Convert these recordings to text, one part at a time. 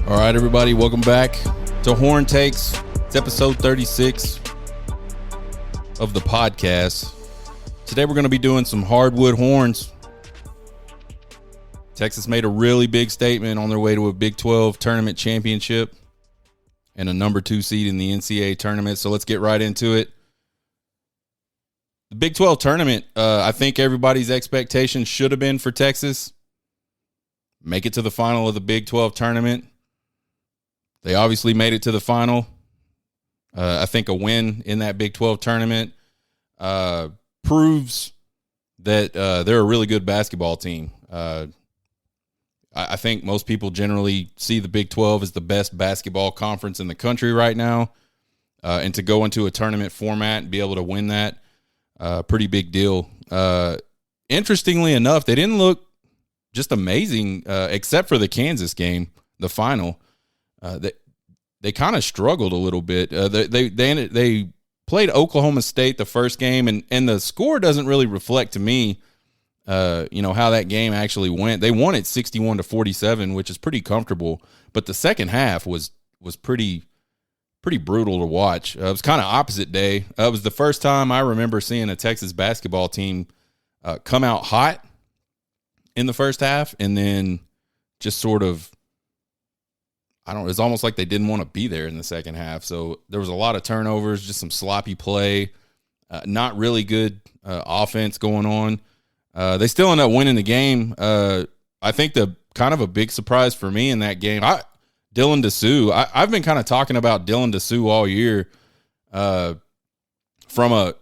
All right, everybody, welcome back to Horn Takes. It's episode 36 of the podcast. Today we're going to be doing some hardwood horns. Texas made a really big statement on their way to a Big 12 tournament championship and a number 2 seed in the NCAA tournament. So let's get right into it. The Big 12 tournament, I think everybody's expectations should have been for Texas. Make it to the final of the Big 12 tournament. They obviously made it to the final. I think a win in that Big 12 tournament proves that they're a really good basketball team. I think most people generally see the Big 12 as the best basketball conference in the country right now. And to go into a tournament format and be able to win that, pretty big deal. Interestingly enough, they didn't look just amazing, except for the Kansas game, the final. They kind of struggled a little bit. They played Oklahoma State the first game, and the score doesn't really reflect to me, how that game actually went. They won it 61-47, which is pretty comfortable. But the second half was pretty brutal to watch. It was kind of opposite day. It was the first time I remember seeing a Texas basketball team come out hot in the first half, and then just sort of, it's almost like they didn't want to be there in the second half. So there was a lot of turnovers, just some sloppy play, not really good offense going on. They still end up winning the game. I think the kind of a big surprise for me in that game, Dylan Dessou. I've been kind of talking about Dylan Dessou all year from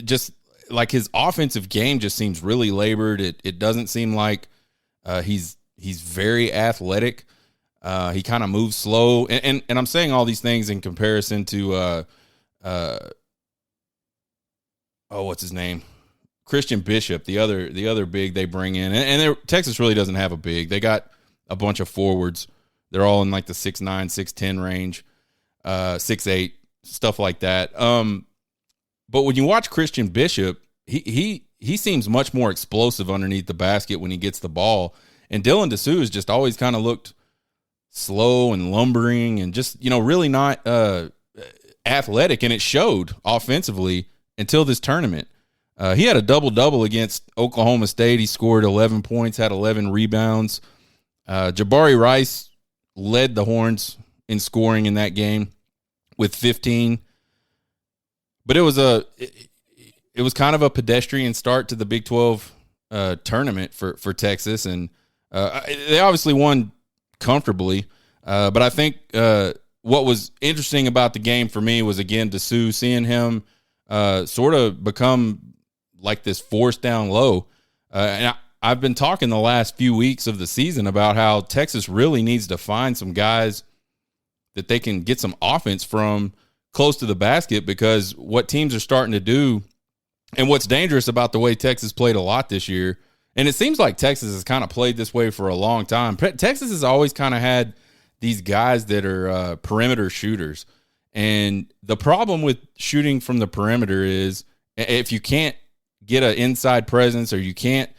just like his offensive game just seems really labored. It doesn't seem like he's very athletic. He kind of moves slow, and I'm saying all these things in comparison to what's his name? Christian Bishop, the other big they bring in, and Texas really doesn't have a big. They got a bunch of forwards. They're all in like the 6'9", 6'10" range, 6'8", stuff like that. But when you watch Christian Bishop, he seems much more explosive underneath the basket when he gets the ball, and Dylan Dessou has just always kind of looked slow and lumbering and just, really not athletic. And it showed offensively until this tournament. He had a double-double against Oklahoma State. He scored 11 points, had 11 rebounds. Jabari Rice led the Horns in scoring in that game with 15. But it was kind of a pedestrian start to the Big 12 tournament for Texas. And they obviously won comfortably. But I think what was interesting about the game for me was, again, Dessou, seeing him sort of become like this force down low. And I've been talking the last few weeks of the season about how Texas really needs to find some guys that they can get some offense from close to the basket, because what teams are starting to do, and what's dangerous about the way Texas played a lot this year, and it seems like Texas has kind of played this way for a long time. Texas has always kind of had these guys that are perimeter shooters. And the problem with shooting from the perimeter is if you can't get an inside presence, or you can't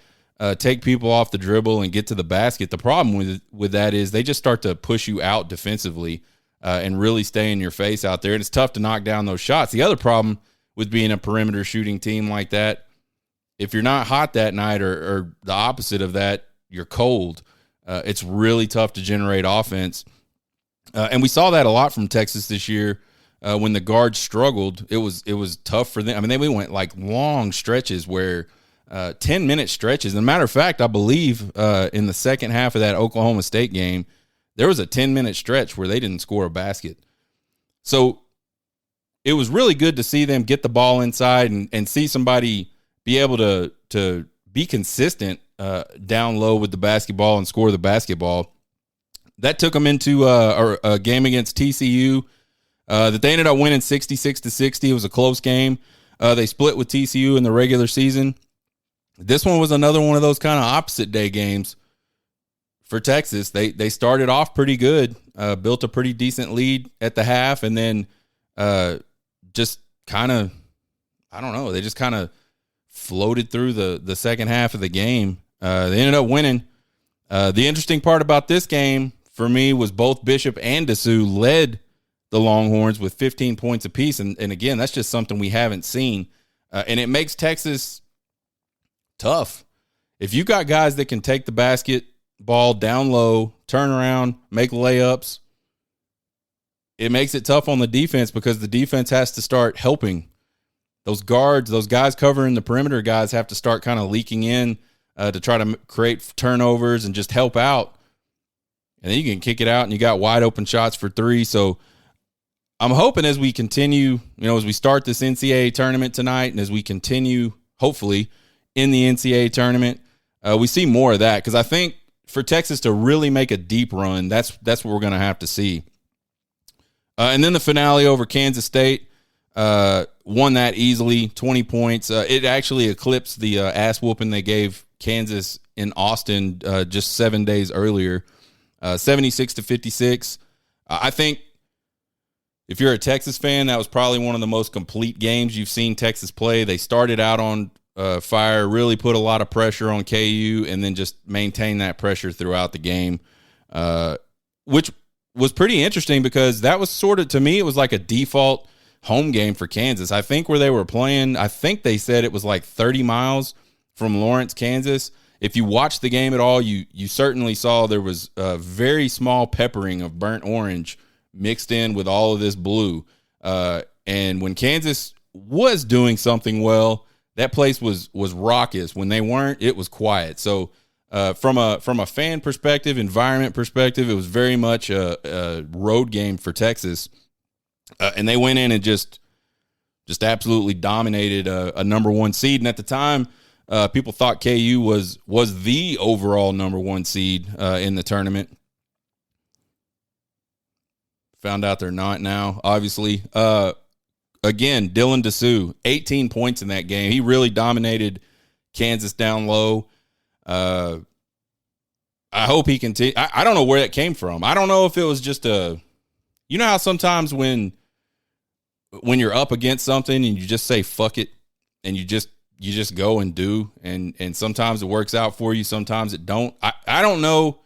take people off the dribble and get to the basket, the problem with that is they just start to push you out defensively and really stay in your face out there. And it's tough to knock down those shots. The other problem with being a perimeter shooting team like that, if you're not hot that night, or the opposite of that, you're cold, it's really tough to generate offense. And we saw that a lot from Texas this year. When the guards struggled, it was tough for them. I mean, we went like long stretches where 10-minute stretches. As a matter of fact, I believe in the second half of that Oklahoma State game, there was a 10-minute stretch where they didn't score a basket. So it was really good to see them get the ball inside and see somebody be able to be consistent down low with the basketball and score the basketball. That took them into a game against TCU that they ended up winning 66-60. It was a close game. They split with TCU in the regular season. This one was another one of those kind of opposite day games for Texas. They started off pretty good, built a pretty decent lead at the half, and then just kind of, I don't know, they just kind of floated through the second half of the game. They ended up winning. The interesting part about this game for me was both Bishop and Dessou led the Longhorns with 15 points apiece. And again, that's just something we haven't seen. And it makes Texas tough. If you got guys that can take the basketball down low, turn around, make layups, it makes it tough on the defense because the defense has to start helping. Those guards, those guys covering the perimeter guys have to start kind of leaking in to try to create turnovers and just help out. And then you can kick it out and you got wide open shots for three. So I'm hoping as we continue, as we start this NCAA tournament tonight and as we continue, hopefully, in the NCAA tournament, we see more of that. Because I think for Texas to really make a deep run, that's what we're going to have to see. And then the finale over Kansas State, won that easily, 20 points. It actually eclipsed the ass whooping they gave Kansas in Austin just 7 days earlier, 76-56. I think if you're a Texas fan, that was probably one of the most complete games you've seen Texas play. They started out on fire, really put a lot of pressure on KU, and then just maintained that pressure throughout the game, which was pretty interesting because that was sort of, to me, it was like a default home game for Kansas. I think where they were playing, I think they said it was like 30 miles from Lawrence, Kansas. If you watched the game at all, you certainly saw there was a very small peppering of burnt orange mixed in with all of this blue. And when Kansas was doing something well, that place was raucous. When they weren't, it was quiet. So from a fan perspective, environment perspective, it was very much a road game for Texas. And they went in and just absolutely dominated a number one seed. And at the time, people thought KU was the overall number one seed in the tournament. Found out they're not now, obviously. Again, Dylan Dessou, 18 points in that game. He really dominated Kansas down low. I hope he continue. I don't know where that came from. I don't know if it was just you know how sometimes when you're up against something and you just say fuck it and you just go and do, and sometimes it works out for you, sometimes it don't. I don't know.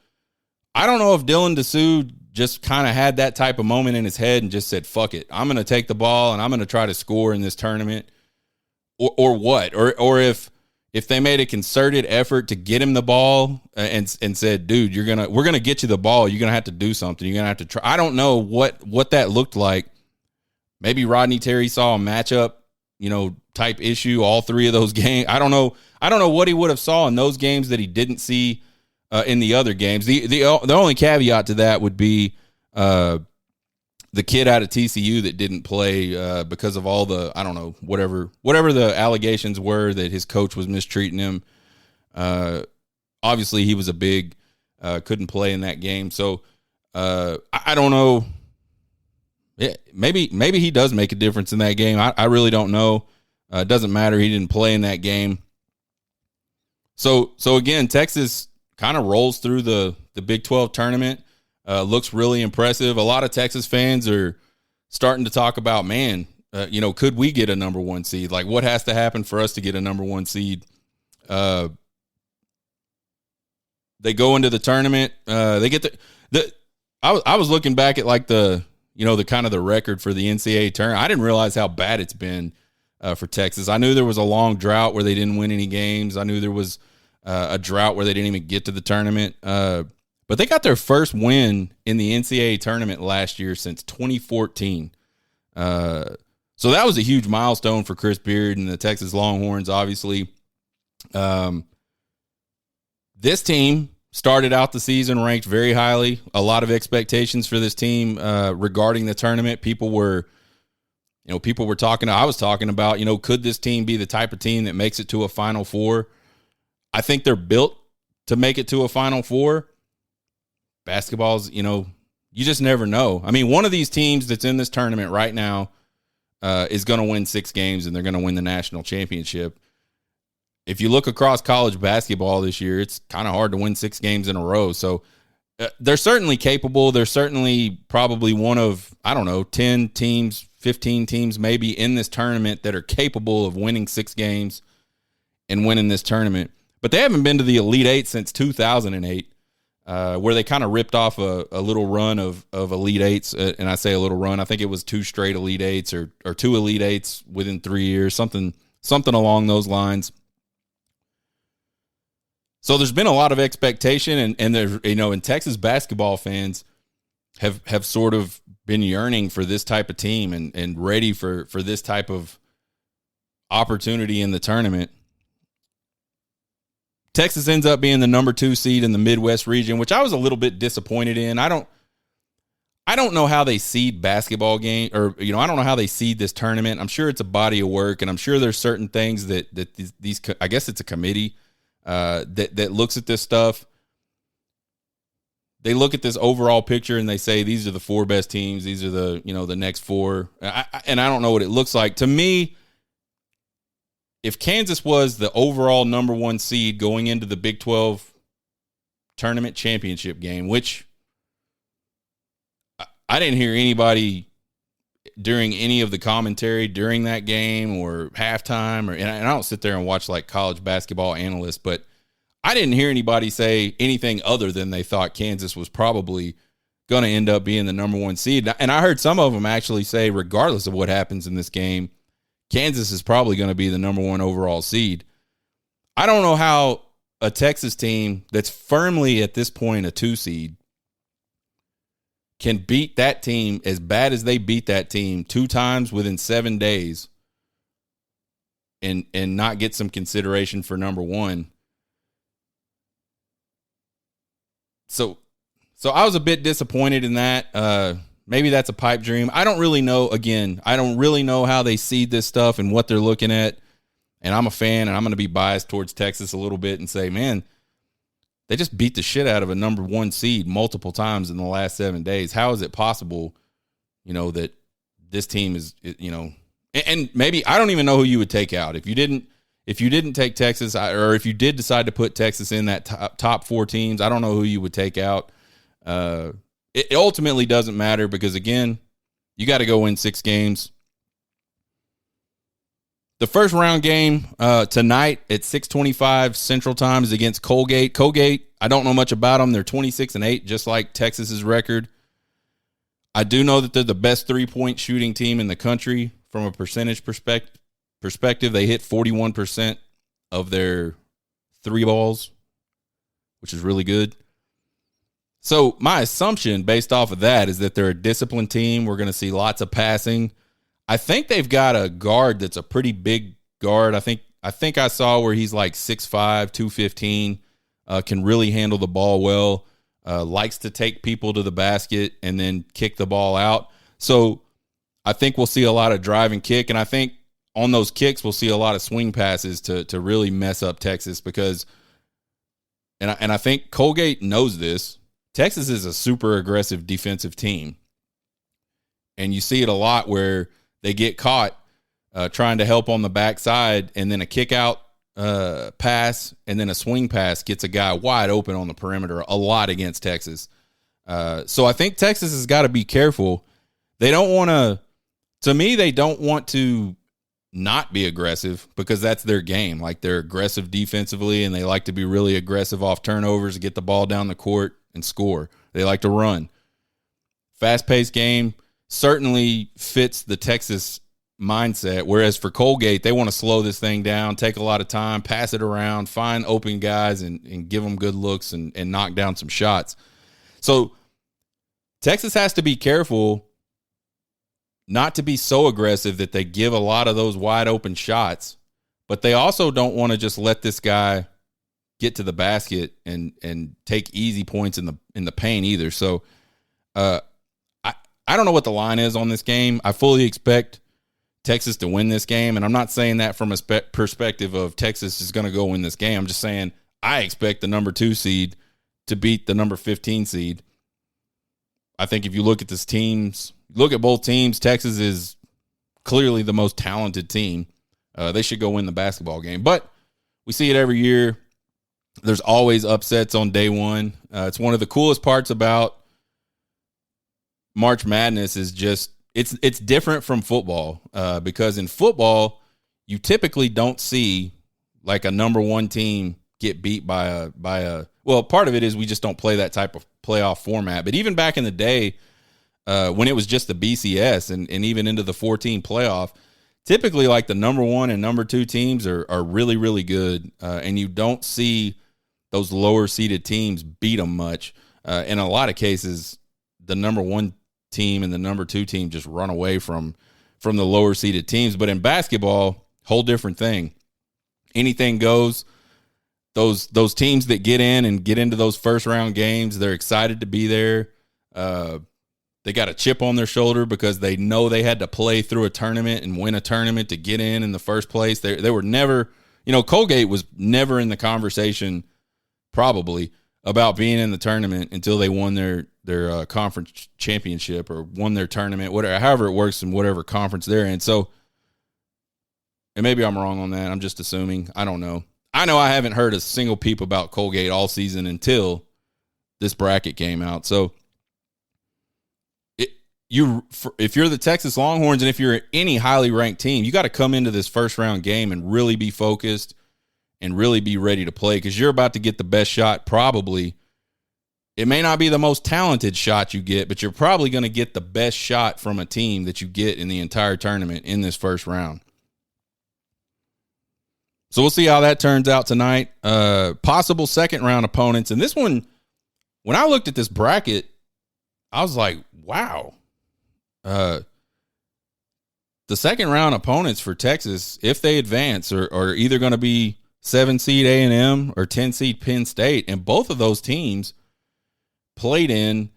I don't know if Dylan Dessou just kind of had that type of moment in his head and just said, fuck it, I'm going to take the ball and I'm going to try to score in this tournament, or what, or if they made a concerted effort to get him the ball and said, dude, we're going to get you the ball. You're going to have to do something. You're going to have to try. I don't know what that looked like. Maybe Rodney Terry saw a matchup, type issue, all three of those games. I don't know what he would have saw in those games that he didn't see in the other games. The only caveat to that would be the kid out of TCU that didn't play because of all the, I don't know, whatever the allegations were that his coach was mistreating him. Obviously, he was a big, couldn't play in that game. So I don't know. Yeah, maybe he does make a difference in that game. I really don't know. It doesn't matter. He didn't play in that game. So again, Texas kind of rolls through the Big 12 tournament. Looks really impressive. A lot of Texas fans are starting to talk about, man, could we get a number one seed? Like, what has to happen for us to get a number one seed? They go into the tournament. They get I was looking back at like the kind of the record for the NCAA tournament. I didn't realize how bad it's been for Texas. I knew there was a long drought where they didn't win any games. I knew there was a drought where they didn't even get to the tournament. But they got their first win in the NCAA tournament last year since 2014. So that was a huge milestone for Chris Beard and the Texas Longhorns, obviously. This team started out the season ranked very highly. A lot of expectations for this team regarding the tournament. People were talking. I was talking about, could this team be the type of team that makes it to a Final Four? I think they're built to make it to a Final Four. Basketball's, you just never know. I mean, one of these teams that's in this tournament right now is going to win 6 games and they're going to win the national championship. if you look across college basketball this year, it's kind of hard to win 6 games in a row. So they're certainly capable. They're certainly probably one of, 10 teams, 15 teams maybe in this tournament that are capable of winning 6 games and winning this tournament. But they haven't been to the Elite Eight since 2008, where they kind of ripped off a little run of Elite Eights. And I say a little run. I think it was 2 straight Elite Eights or 2 Elite Eights within 3 years, something along those lines. So there's been a lot of expectation, and there's, and Texas basketball fans have sort of been yearning for this type of team and ready for this type of opportunity in the tournament. Texas ends up being the number 2 seed in the Midwest region, which I was a little bit disappointed in. I don't know how they seed basketball game, or I don't know how they seed this tournament. I'm sure it's a body of work, and I'm sure there's certain things that these I guess it's a committee that looks at this stuff. They look at this overall picture and they say these are the 4 best teams. These are the the next 4, and I don't know what it looks like to me. If Kansas was the overall number 1 seed going into the Big 12 tournament championship game, which I didn't hear anybody during any of the commentary during that game or halftime, and I don't sit there and watch like college basketball analysts, but I didn't hear anybody say anything other than they thought Kansas was probably going to end up being the number 1 seed. And I heard some of them actually say, regardless of what happens in this game, Kansas is probably going to be the number 1 overall seed. I don't know how a Texas team that's firmly at this point a 2 seed can beat that team as bad as they beat that team 2 times within 7 days and not get some consideration for number 1. So I was a bit disappointed in that. Maybe that's a pipe dream. I don't really know. Again, I don't really know how they seed this stuff and what they're looking at. And I'm a fan, and I'm going to be biased towards Texas a little bit and say, man, they just beat the shit out of a number 1 seed multiple times in the last 7 days. How is it possible, that this team is, and maybe I don't even know who you would take out if you didn't take Texas, or if you did decide to put Texas in that top 4 teams. I don't know who you would take out. It ultimately doesn't matter because, again, you got to go win 6 games. The first round game tonight at 6:25 Central Time is against Colgate. Colgate, I don't know much about them. They're 26-8, just like Texas's record. I do know that they're the best 3-point shooting team in the country from a percentage perspective. They hit 41% of their 3 balls, which is really good. So my assumption based off of that is that they're a disciplined team. We're going to see lots of passing. I think they've got a guard that's a pretty big guard. I think I saw where he's like 6'5", 215, can really handle the ball well, likes to take people to the basket and then kick the ball out. So I think we'll see a lot of drive and kick, and I think on those kicks we'll see a lot of swing passes to really mess up Texas because and I think Colgate knows this. Texas is a super aggressive defensive team. And you see it a lot where they get caught trying to help on the backside, and then a kick out pass and then a swing pass gets a guy wide open on the perimeter a lot against Texas. So I think Texas has got to be careful. They don't want to me, they don't want to not be aggressive because that's their game. Like, they're aggressive defensively and they like to be really aggressive off turnovers, get the ball down the court and score. They like to run. Fast-paced game certainly fits the Texas mindset, whereas for Colgate, they want to slow this thing down, take a lot of time, pass it around, find open guys, and give them good looks and knock down some shots. So Texas has to be careful not to be so aggressive that they give a lot of those wide open shots, but they also don't want to just let this guy get to the basket and take easy points in the paint either. So I don't know what the line is on this game. I fully expect Texas to win this game, and I'm not saying that from a perspective of Texas is going to go win this game. I'm just saying I expect the number 2 seed to beat the number 15 seed. I think if you look at look at both teams, Texas is clearly the most talented team. They should go win the basketball game. But We see it every year. There's always upsets on day one. It's one of the coolest parts about March Madness is just it's different from football because in football you typically don't see like a number one team get beat by a well, part of it is we just don't play that type of playoff format. But even back in the day when it was just the BCS and even into the 14 playoff, typically like the number one and number two teams are really, really good. And you don't see those lower seeded teams beat them much. In a lot of cases, the number one team and the number two team just run away from the lower seeded teams. But in basketball, whole different thing. Anything goes. Those teams that get in and get into those first round games, they're excited to be there. They got a chip on their shoulder because they know they had to play through a tournament and win a tournament to get in the first place. They were never, Colgate was never in the conversation probably about being in the tournament until they won their conference championship or won their tournament, whatever, however it works in whatever conference they're in. So, and maybe I'm wrong on that. I'm just assuming. I don't know. I know I haven't heard a single peep about Colgate all season until this bracket came out. So, if you're the Texas Longhorns and if you're any highly ranked team, you got to come into this first round game and really be focused and really be ready to play because you're about to get the best shot probably. It may not be the most talented shot you get, but you're probably going to get the best shot from a team that you get in the entire tournament in this first round. So we'll see how that turns out tonight. Possible second round opponents. And this one, when I looked at this bracket, I was like, wow. The second round opponents for Texas, if they advance, are either going to be 7 seed A&M or 10 seed Penn State. And both of those teams played in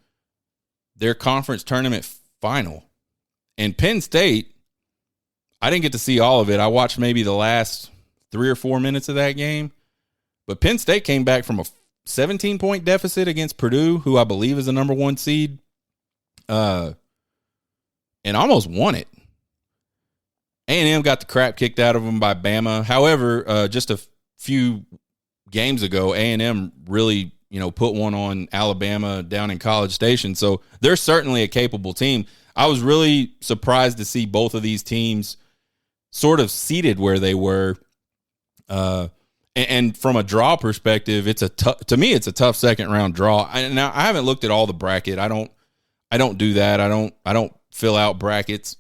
their conference tournament final. And Penn State, I didn't get to see all of it. I watched maybe the last 3 or 4 minutes of that game. But Penn State came back from a 17-point deficit against Purdue, who I believe is the number one seed, and almost won it. A&M got the crap kicked out of them by Bama. However, just a few games ago, A&M really, put one on Alabama down in College Station. So they're certainly a capable team. I was really surprised to see both of these teams sort of seated where they were. And from a draw perspective, to me, it's a tough second round draw. Now I haven't looked at all the bracket. I don't do that. I don't fill out brackets.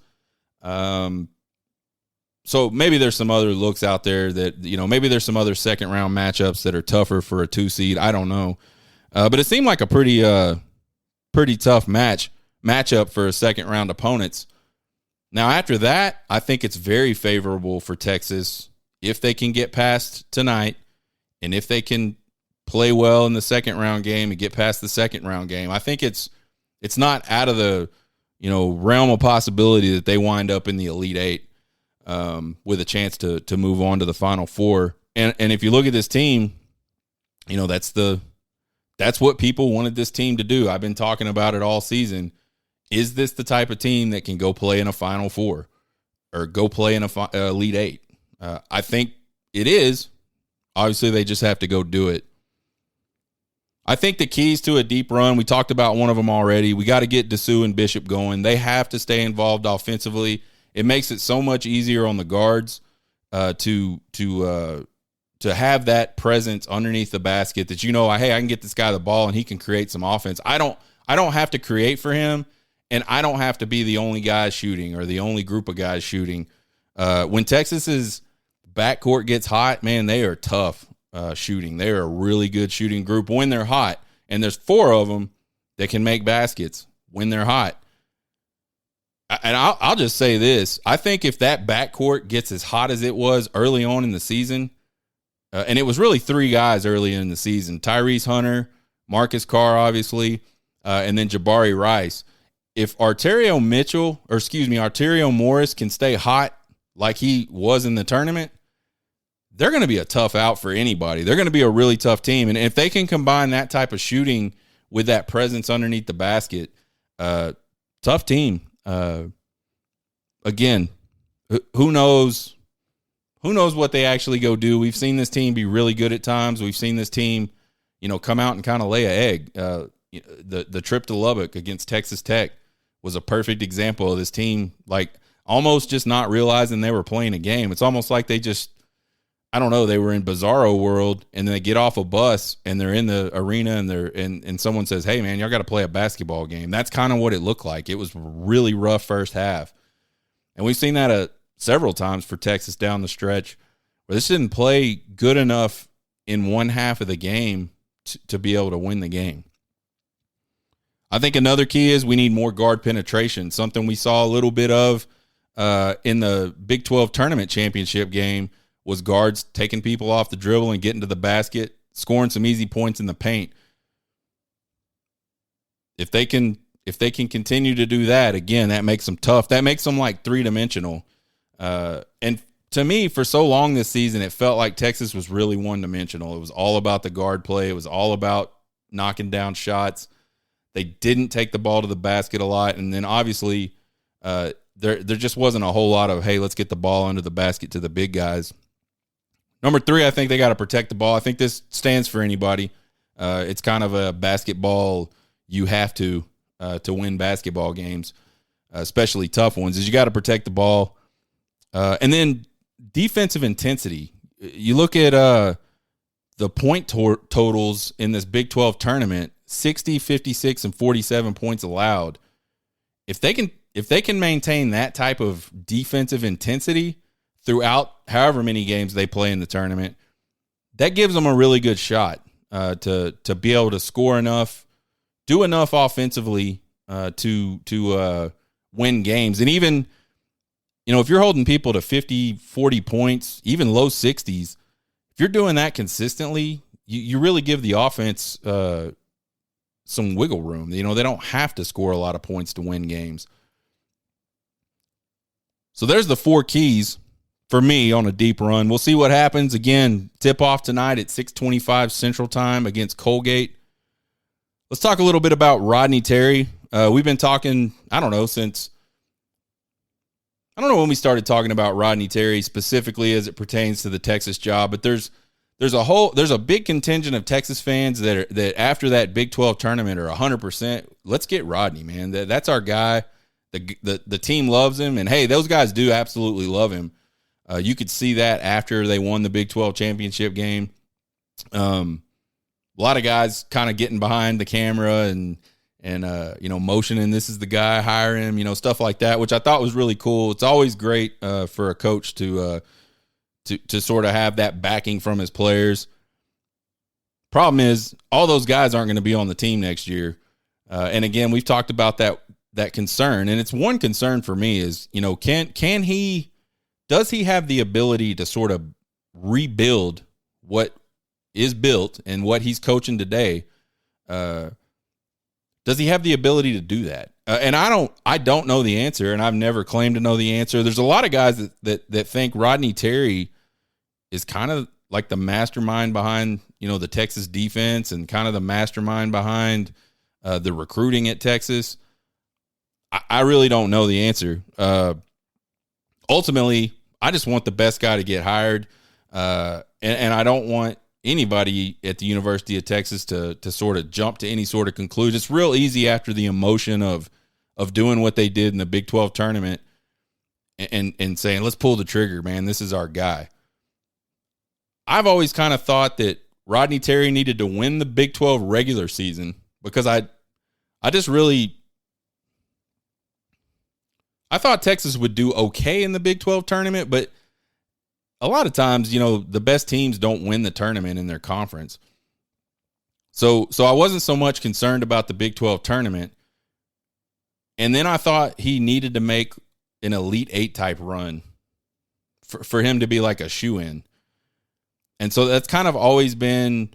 So maybe there's some other looks out there that, maybe there's some other second round matchups that are tougher for a 2 seed. I don't know. But it seemed like a pretty tough matchup for a second round opponents. Now, after that, I think it's very favorable for Texas if they can get past tonight and if they can play well in the second round game and get past the second round game. I think it's not out of the, realm of possibility that they wind up in the Elite Eight with a chance to move on to the Final Four. And if you look at this team, that's what people wanted this team to do. I've been talking about it all season. Is this the type of team that can go play in a Final Four or go play in a Elite Eight? I think it is. Obviously, they just have to go do it. I think the keys to a deep run, we talked about one of them already. We got to get Dessou and Bishop going. They have to stay involved offensively. It makes it so much easier on the guards to have that presence underneath the basket that hey, I can get this guy the ball and he can create some offense. I don't have to create for him, and I don't have to be the only guy shooting or the only group of guys shooting. When Texas's backcourt gets hot, man, they are tough shooting. They are a really good shooting group when they're hot, and there's 4 of them that can make baskets when they're hot. And I'll just say this. I think if that backcourt gets as hot as it was early on in the season, and it was really 3 guys early in the season, Tyrese Hunter, Marcus Carr, obviously, and then Jabari Rice. If Arterio Morris can stay hot like he was in the tournament, they're going to be a tough out for anybody. They're going to be a really tough team. And if they can combine that type of shooting with that presence underneath the basket, tough team. Again, who knows who knows what they actually go do. We've seen this team be really good at times. We've seen this team, come out and kind of lay an egg. The trip to Lubbock against Texas Tech was a perfect example of this team, like almost just not realizing they were playing a game. It's almost like they just, I don't know, they were in bizarro world, and then they get off a bus and they're in the arena and someone says, "Hey man, y'all got to play a basketball game." That's kind of what it looked like. It was really rough first half. And we've seen that several times for Texas down the stretch, where this didn't play good enough in one half of the game to be able to win the game. I think another key is we need more guard penetration, something we saw a little bit of in the Big 12 tournament championship game, was guards taking people off the dribble and getting to the basket, scoring some easy points in the paint. If they can continue to do that, again, that makes them tough. That makes them like three-dimensional. And to me, for so long this season, it felt like Texas was really one-dimensional. It was all about the guard play. It was all about knocking down shots. They didn't take the ball to the basket a lot. And then obviously there just wasn't a whole lot of, hey, let's get the ball under the basket to the big guys. Number 3, I think they got to protect the ball. I think this stands for anybody. It's kind of a basketball, you have to win basketball games, especially tough ones, is you got to protect the ball. And then defensive intensity. You look at the point totals in this Big 12 tournament, 60, 56, and 47 points allowed. If they can maintain that type of defensive intensity throughout however many games they play in the tournament, that gives them a really good shot to be able to score enough, do enough offensively to win games. And even, if you're holding people to 50, 40 points, even low 60s, if you're doing that consistently, you really give the offense some wiggle room. They don't have to score a lot of points to win games. So there's the 4 keys for me on a deep run. We'll see what happens. Again, tip-off tonight at 6:25 Central Time against Colgate. Let's talk a little bit about Rodney Terry. We've been talking, I don't know when we started talking about Rodney Terry specifically as it pertains to the Texas job, but there's a big contingent of Texas fans that after that Big 12 tournament are 100%. Let's get Rodney, man. That's our guy. The team loves him, and hey, those guys do absolutely love him. You could see that after they won the Big 12 championship game. A lot of guys kind of getting behind the camera and motioning, this is the guy, hire him, stuff like that, which I thought was really cool. It's always great for a coach to sort of have that backing from his players. Problem is, all those guys aren't going to be on the team next year. And again, we've talked about that concern, and it's one concern for me is, does he have the ability to sort of rebuild what is built and what he's coaching today? Does he have the ability to do that? And I don't know the answer, and I've never claimed to know the answer. There's a lot of guys that think Rodney Terry is kind of like the mastermind behind, the Texas defense and kind of the mastermind behind the recruiting at Texas. I really don't know the answer. Ultimately, I just want the best guy to get hired, and I don't want anybody at the University of Texas to sort of jump to any sort of conclusion. It's real easy after the emotion of doing what they did in the Big 12 tournament and saying, let's pull the trigger, man. This is our guy. I've always kind of thought that Rodney Terry needed to win the Big 12 regular season because I thought Texas would do okay in the Big 12 tournament, but a lot of times, the best teams don't win the tournament in their conference. So I wasn't so much concerned about the Big 12 tournament. And then I thought he needed to make an Elite 8 type run for him to be like a shoe-in. And so that's kind of always been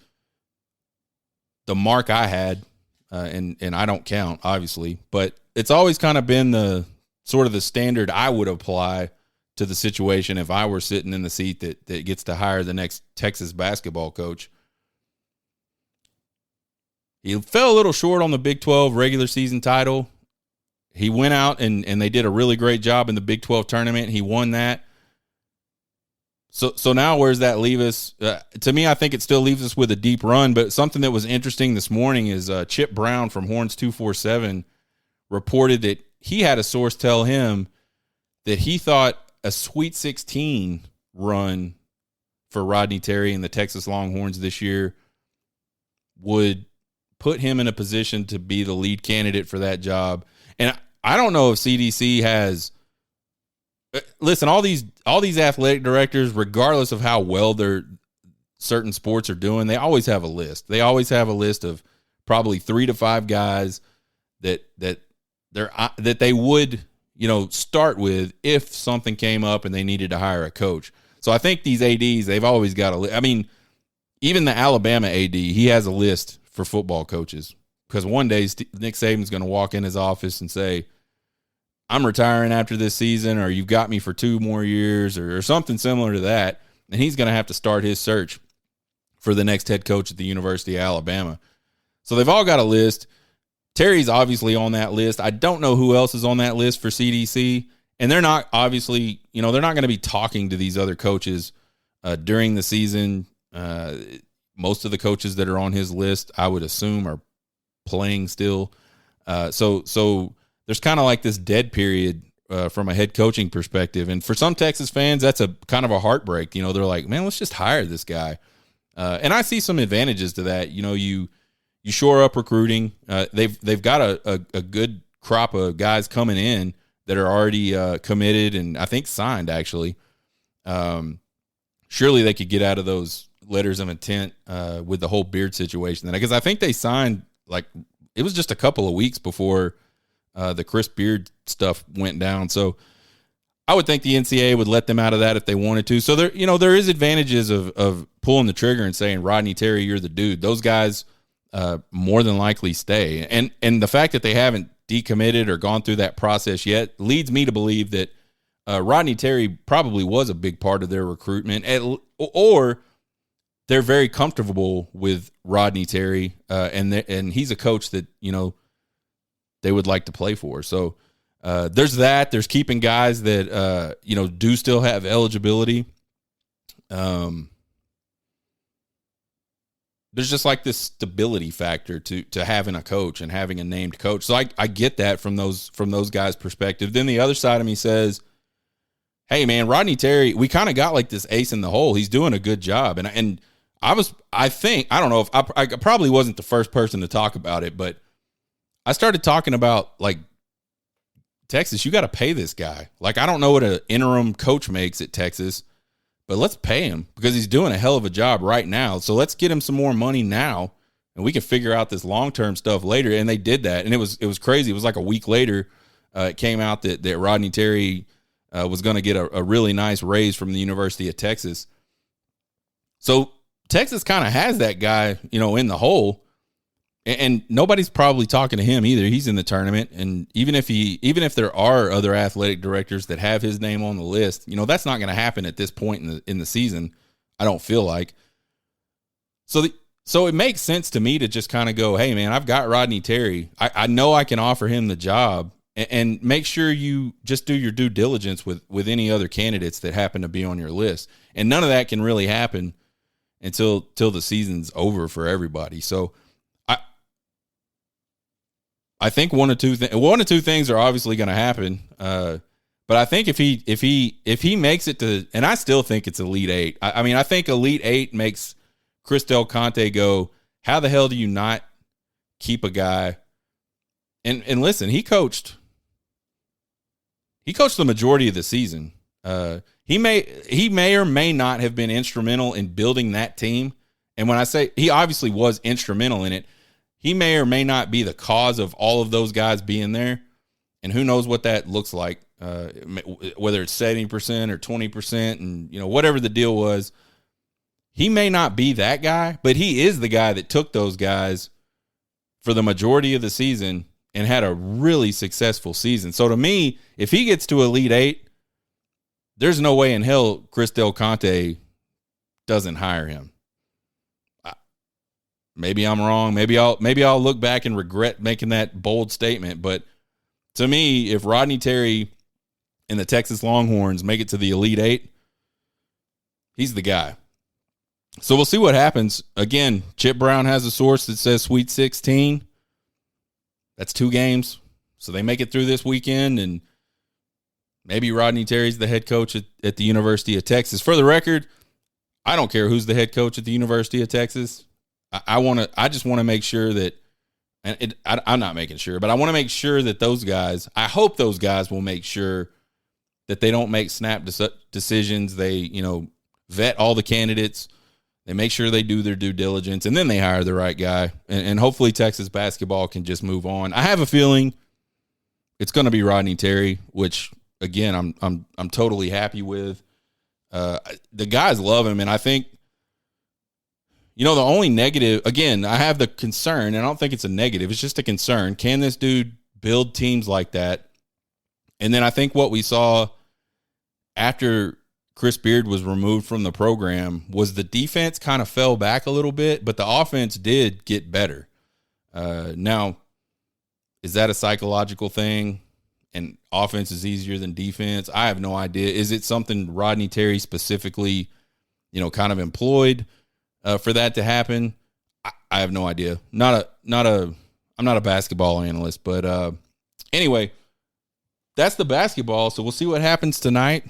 the mark I had, and I don't count, obviously, but it's always kind of been the sort of the standard I would apply to the situation if I were sitting in the seat that gets to hire the next Texas basketball coach. He fell a little short on the Big 12 regular season title. He went out and they did a really great job in the Big 12 tournament. He won that. So now where does that leave us? To me, I think it still leaves us with a deep run. But something that was interesting this morning is Chip Brown from Horns 247 reported that he had a source tell him that he thought a Sweet 16 run for Rodney Terry and the Texas Longhorns this year would put him in a position to be the lead candidate for that job. And I don't know if CDC has – listen, all these athletic directors, regardless of how well their certain sports are doing, they always have a list. They always have a list of probably 3 to 5 guys that they would – start with if something came up and they needed to hire a coach. So I think these ADs, they've always got a list. I mean, even the Alabama AD, he has a list for football coaches because one day Nick Saban's going to walk in his office and say, I'm retiring after this season, or you've got me for 2 more years, or something similar to that. And he's going to have to start his search for the next head coach at the University of Alabama. So they've all got a list. Terry's obviously on that list. I don't know who else is on that list for CDC. And they're not obviously, they're not going to be talking to these other coaches during the season. Most of the coaches that are on his list, I would assume, are playing still. So there's kind of like this dead period from a head coaching perspective. And for some Texas fans, that's a kind of a heartbreak. They're like, man, let's just hire this guy. And I see some advantages to that. You shore up recruiting. They've got a good crop of guys coming in that are already committed and I think signed, actually. Surely they could get out of those letters of intent with the whole Beard situation. Because I think they signed, it was just a couple of weeks before the Chris Beard stuff went down. So I would think the NCAA would let them out of that if they wanted to. So there is advantages of pulling the trigger and saying, Rodney Terry, you're the dude. Those guys more than likely stay. And the fact that they haven't decommitted or gone through that process yet leads me to believe that Rodney Terry probably was a big part of their recruitment, or they're very comfortable with Rodney Terry, and he's a coach that they would like to play for. So there's that. There's keeping guys that do still have eligibility. There's just like this stability factor to having a coach and having a named coach. So I get that from those guys' perspective. Then the other side of me says, hey man, Rodney Terry, we kind of got like this ace in the hole. He's doing a good job. And I don't know if I probably wasn't the first person to talk about it, but I started talking about like Texas, you got to pay this guy. Like, I don't know what an interim coach makes at Texas, but let's pay him because he's doing a hell of a job right now. So let's get him some more money now, and we can figure out this long-term stuff later. And they did that, and it was crazy. It was like a week later, it came out that Rodney Terry was going to get a really nice raise from the University of Texas. So Texas kind of has that guy, in the hole, and nobody's probably talking to him either. He's in the tournament, and even if there are other athletic directors that have his name on the list, that's not going to happen at this point in the season. I don't feel like. So it makes sense to me to just kind of go, hey man, I've got Rodney Terry. I know I can offer him the job, and make sure you just do your due diligence with any other candidates that happen to be on your list. And none of that can really happen until the season's over for everybody. So I think one or two things are obviously going to happen. But I think if he makes it to, and I still think it's Elite Eight. I mean, I think Elite Eight makes Chris Del Conte go, how the hell do you not keep a guy? And listen, he coached the majority of the season. He may or may not have been instrumental in building that team. And when I say he obviously was instrumental in it, he may or may not be the cause of all of those guys being there. And who knows what that looks like, whether it's 70% or 20%, and whatever the deal was. He may not be that guy, but he is the guy that took those guys for the majority of the season and had a really successful season. So to me, if he gets to Elite Eight, there's no way in hell Chris Del Conte doesn't hire him. Maybe I'm wrong. Maybe I'll look back and regret making that bold statement. But to me, if Rodney Terry and the Texas Longhorns make it to the Elite Eight, He's the guy. So we'll see what happens. Again, Chip Brown has a source that says Sweet 16. That's 2 games. So they make it through this weekend, and maybe Rodney Terry's the head coach at the University of Texas. For the record, I don't care who's the head coach at the University of Texas. I just want to make sure that, and I'm not making sure, but I want to make sure that those guys, I hope those guys will make sure that they don't make snap decisions. They, vet all the candidates. They make sure they do their due diligence, and then they hire the right guy. And hopefully Texas basketball can just move on. I have a feeling it's going to be Rodney Terry, which again I'm totally happy with. The guys love him, and I think the only negative, again, I have the concern, and I don't think it's a negative. It's just a concern. Can this dude build teams like that? And then I think what we saw after Chris Beard was removed from the program was the defense kind of fell back a little bit, but the offense did get better. Now, is that a psychological thing? And offense is easier than defense? I have no idea. Is it something Rodney Terry specifically, kind of employed for that to happen? I have no idea. I'm not a basketball analyst, but anyway, that's the basketball. So we'll see what happens tonight.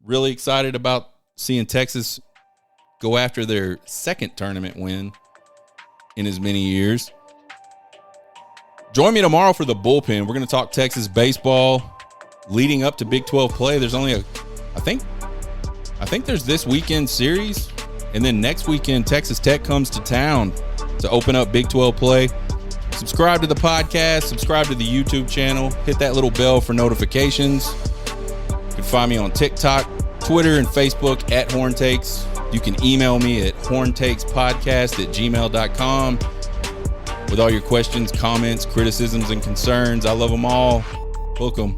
Really excited about seeing Texas go after their second tournament win in as many years. Join me tomorrow for the bullpen. We're going to talk Texas baseball leading up to Big 12 play. There's only I think there's this weekend series, and then next weekend Texas Tech comes to town to open up Big 12 play. Subscribe to the podcast, subscribe to the YouTube channel, hit that little bell for notifications. You can find me on TikTok, Twitter, and Facebook at Horn Takes. You can email me at horntakespodcast@gmail.com with all your questions, comments, criticisms, and concerns. I love them all. Book them.